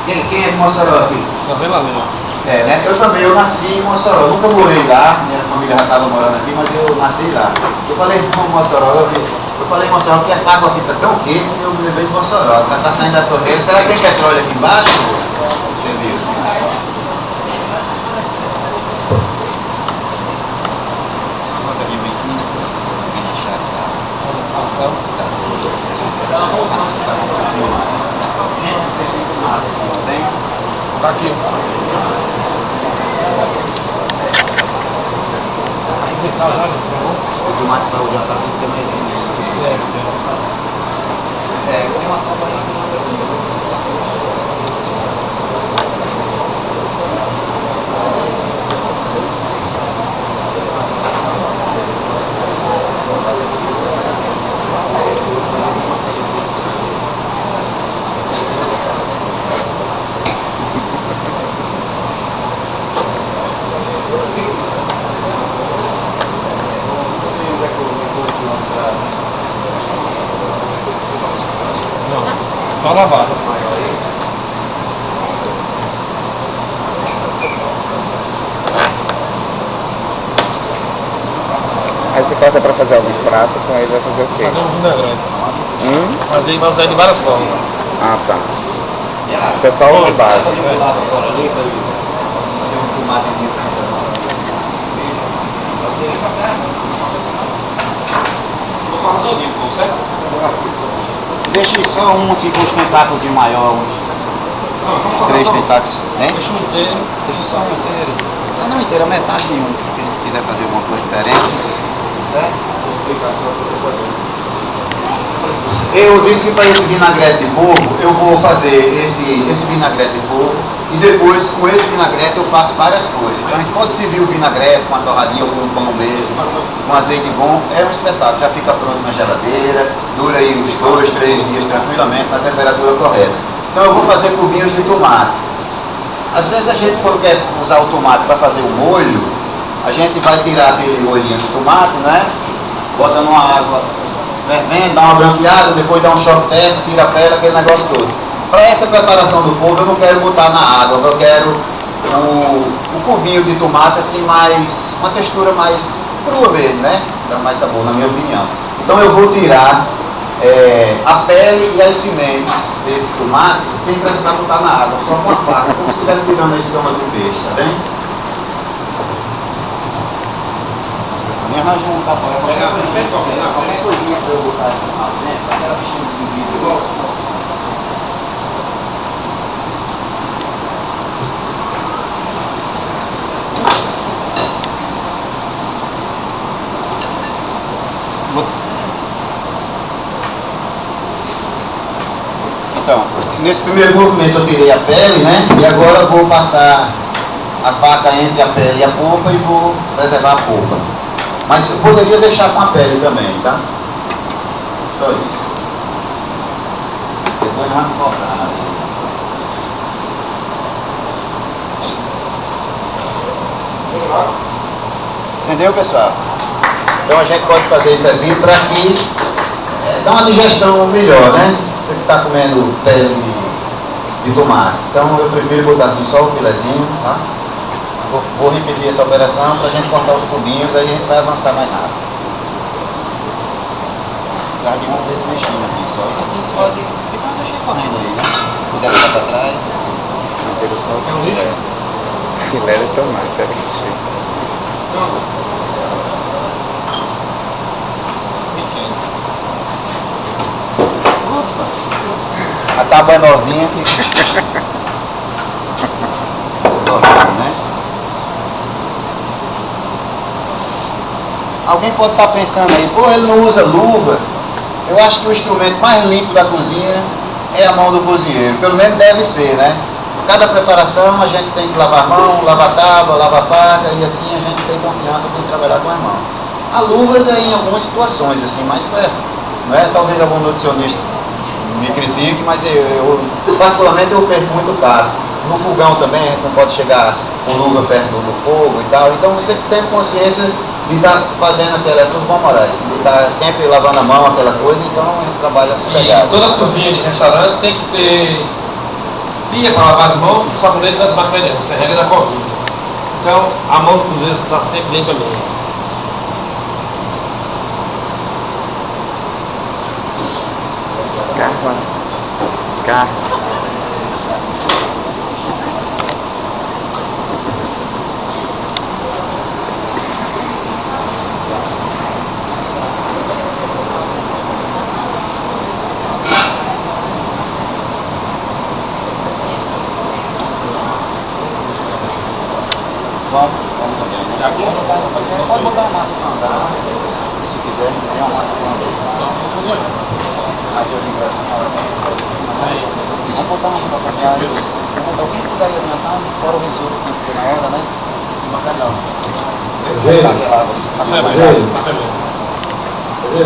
Quem é de Mossoró aqui? Não, vem lá, meu. É, né? Eu também, eu nasci em Mossoró, nunca morei lá, minha família já estava morando aqui, mas eu nasci lá. Eu falei em Mossoró, eu falei em Mossoró que essa água aqui está tão quente que eu me lembrei de Mossoró, está saindo da torneira. Será que tem petróleo aqui embaixo? Entendeu? Conta de biquinho, esse chato. Tem? Tá aqui. O tomate para o jantar tem que ser mais vermelho. É, tem uma copa aí. Tá lavado. Aí você corta pra fazer alguns pratos, com aí vai fazer o quê? Fazer um vinagrete. Mas ele vai usar de várias formas. Ah, tá. Isso é só o básico. Fazer um tomatezinho pra Vou falar todinho, certo? deixa só um assim com os tentáculos maior, uns 3 tentáculos, hein? Deixa um inteiro. Deixa só um inteiro. Não inteiro, a metade de um, se a gente quiser fazer alguma coisa diferente, certo? Vou explicar só para você fazer. Eu disse que para esse vinagrete de polvo, eu vou fazer esse vinagrete de polvo e depois com esse vinagrete eu faço várias coisas. Então a gente pode servir o vinagrete com uma torradinha ou com um pão mesmo, com azeite bom, é um espetáculo, já fica pronto na geladeira, dura aí uns 2, 3 dias tranquilamente na temperatura correta. Então eu vou fazer cubinhos de tomate. Às vezes a gente, quando quer usar o tomate para fazer o molho, a gente vai tirar aquele molhinho de tomate, né? Bota numa água fervendo, dá uma branqueada, depois dá um choque térmico, tira a pele, aquele negócio todo. Para essa preparação do polvo, eu não quero botar na água, eu quero o cubinho de tomate assim, uma textura mais crua mesmo, né? Dá mais sabor, na minha opinião. Então eu vou tirar a pele e as sementes desse tomate sem precisar botar na água, só com a faca, como se estivesse tirando a escama do peixe, tá bem? Me arranja um tapão, qualquer coisinha para eu botar aqui na frente, aquela bichinha de vidro igual. Então, nesse primeiro movimento eu tirei a pele, né? E agora eu vou passar a faca entre a pele e a polpa e vou preservar a polpa. Mas eu poderia deixar com a pele também, tá? Só isso. Depois vamos cobrar. Entendeu, pessoal? Então a gente pode fazer isso aqui para que dá uma digestão melhor, né? Você que está comendo pele de tomate. Então eu prefiro botar assim só o filezinho, tá? Vou repetir essa operação para a gente cortar os cubinhos, aí a gente vai avançar mais rápido. Precisar de um desse mexinho aqui só. Isso aqui pode. Então deixei correndo aí, né? Se puder ficar para trás. É um lixo? Filé de tomate, era isso. Não. A tábua é novinha que. Né? Alguém pode estar pensando aí, pô, ele não usa luva. Eu acho que o instrumento mais limpo da cozinha é a mão do cozinheiro. Pelo menos deve ser, né? Cada preparação a gente tem que lavar a mão, lavar a tábua, lavar a faca, e assim a gente tem confiança, tem que trabalhar com as mãos. A luva é em algumas situações, assim, mais perto. Não é? Talvez algum nutricionista me critique, mas eu particularmente eu perco muito tato. No fogão também a gente não pode chegar com luva perto do fogo e tal. Então você tem consciência de estar fazendo aquela, é tudo bom, Moraes, de estar sempre lavando a mão, aquela coisa, então a gente trabalha sossegado. Toda cozinha de restaurante tem que ter Pia para lavar as mãos, o sabonete não é do bactéria, você rega da Covisa. Então, a mão do cozinheiro está sempre limpa mesmo. Cá. Vamos também, né? Aqui pode botar uma massa para andar, se quiser, tem uma massa para andar. Mas eu digo vamos botar uma para caminhar aí. O que tu daí adiantado, fora o risoto que tem que ser na hora, né?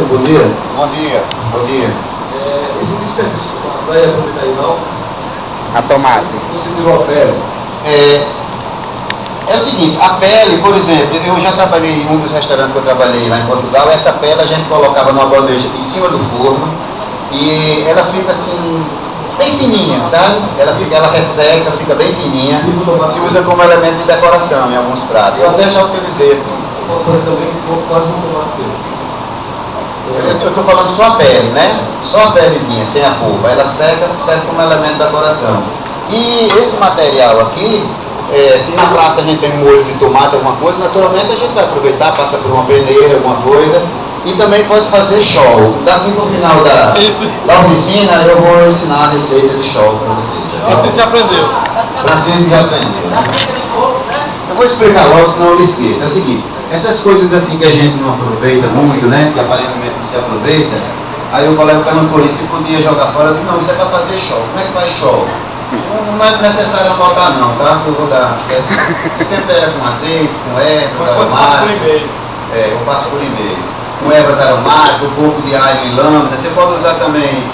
Bom dia. Bom dia, bom dia. Esse desperdício vai aproveitar aí não? A tomate. Se você tiver a pele. É o seguinte, a pele, por exemplo, eu já trabalhei em um dos restaurantes que eu trabalhei lá em Portugal, essa pele a gente colocava numa bandeja em cima do forno e ela fica assim, bem fininha, sabe? Ela resseca, fica bem fininha, se usa como elemento de decoração em alguns pratos. Eu até já utilizei aqui. Também quase um tomate Eu estou falando só a pele, né? Só a pelezinha, sem a polpa. Ela seca, serve como elemento de decoração. E esse material aqui, se na praça a gente tem um molho de tomate, alguma coisa, naturalmente a gente vai aproveitar, passa por uma peneira, alguma coisa, e também pode fazer show. Daqui no final da oficina eu vou ensinar a receita de show para vocês. Isso você aprendeu. Francisco já aprendeu, né? Eu vou explicar logo, senão eu me esqueço. É o seguinte, essas coisas assim que a gente não aproveita muito, né? Que aparentemente não se aproveita, aí o colega perguntou se podia jogar fora. Eu disse, não, isso é para fazer show. Como é que faz show? Não é necessário anotar não, tá? Eu vou dar, certo? Você tempera com azeite, com ervas aromáticas. Eu passo por e-mail. Com ervas aromáticas, um pouco de alho em lâmina. Você pode usar também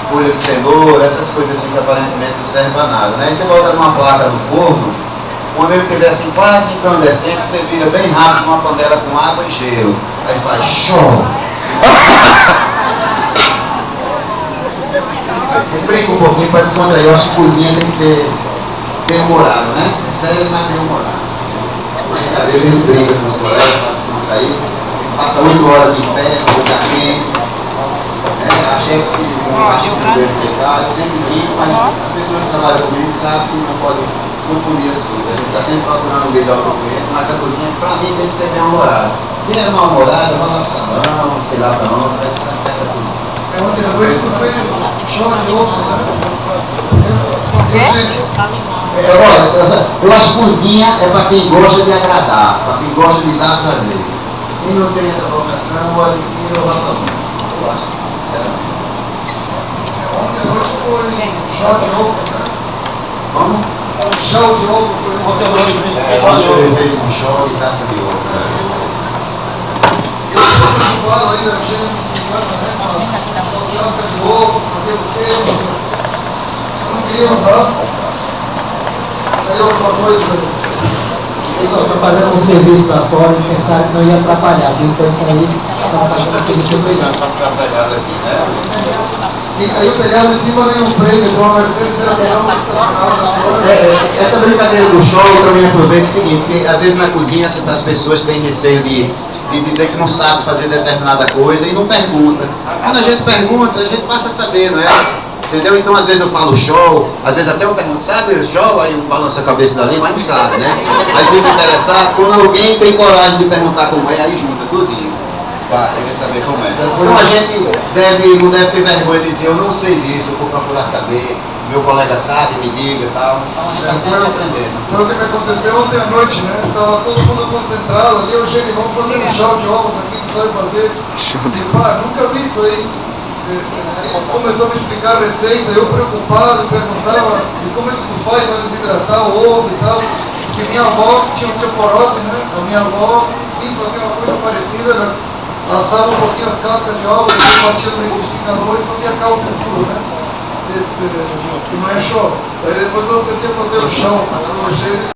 folha de cenoura, essas coisas assim que aparentemente não servem para nada, né? Aí você bota numa placa no forno, quando ele estiver assim quase incandescente, você vira bem rápido uma panela com água e gelo. Aí faz show! Brinca um pouquinho para descontrair. Eu acho que cozinha tem que ser bem-humorado, né? É sério, mas bem-humorado. Mas às vezes briga com os colegas para descontrair. Passa 8 horas de pé, boca quente. A chefe que deve pegar, eu sempre brinco, mas as pessoas que trabalham comigo sabem que não podem confundir as coisas. A gente está sempre procurando o melhor para o cliente, mas a cozinha, para mim, tem que ser bem-humorada. Quem é mal-humorada, vai lá para o salão, sei lá para onde, vai ficar perto da cozinha. Eu acho que cozinha é para quem gosta de agradar, para quem gosta de dar prazer. Quem não tem essa vocação, olha que eu vou falar. Eu acho, sinceramente. Como? Show de ovo. Ele fez um show e taça de ovo. Eu estou preocupado ainda, de ovo, fazer o quê? Eu não queria mudar. Aí outra coisa. Eu só estou fazendo um serviço lá fora e pensaram que não ia atrapalhar, viu? Então isso aí estava fazendo aquele serviço. E aí eu pegava em cima de um prêmio, então a Mercedes era melhor. Essa brincadeira do show eu também aproveito o seguinte, porque às vezes na cozinha as pessoas têm receio de dizer que não sabe fazer determinada coisa e não pergunta. Quando a gente pergunta, a gente passa a saber, não é? Entendeu? Então às vezes eu falo show, às vezes até eu pergunto, sabe o show? Aí eu balanço a cabeça dali, mas não sabe, né? Aí fica interessado, quando alguém tem coragem de perguntar como é, aí junta tudinho. Para querer saber como é. Então a gente não deve ter vergonha de dizer, eu não sei disso, eu vou procurar saber, meu colega sabe, me diga e tal. Então a gente está sempre aprendendo. Foi o que me aconteceu ontem à noite, né? Estava todo mundo concentrado ali, eu cheguei, vamos fazer um show de ovos aqui, que vai fazer. E pá, nunca vi isso aí. Ele começou a me explicar a receita, eu preocupado, perguntava e como é que tu faz para desidratar o ovo e tal. Porque minha avó tinha osteoporose, né? A minha avó sim, fazia uma coisa parecida, assava um pouquinho as cascas de ovos, batia no liquidificador e fazia cálculo puro, né? Que não é show. Aí depois eu tentei fazer o chão, eu achei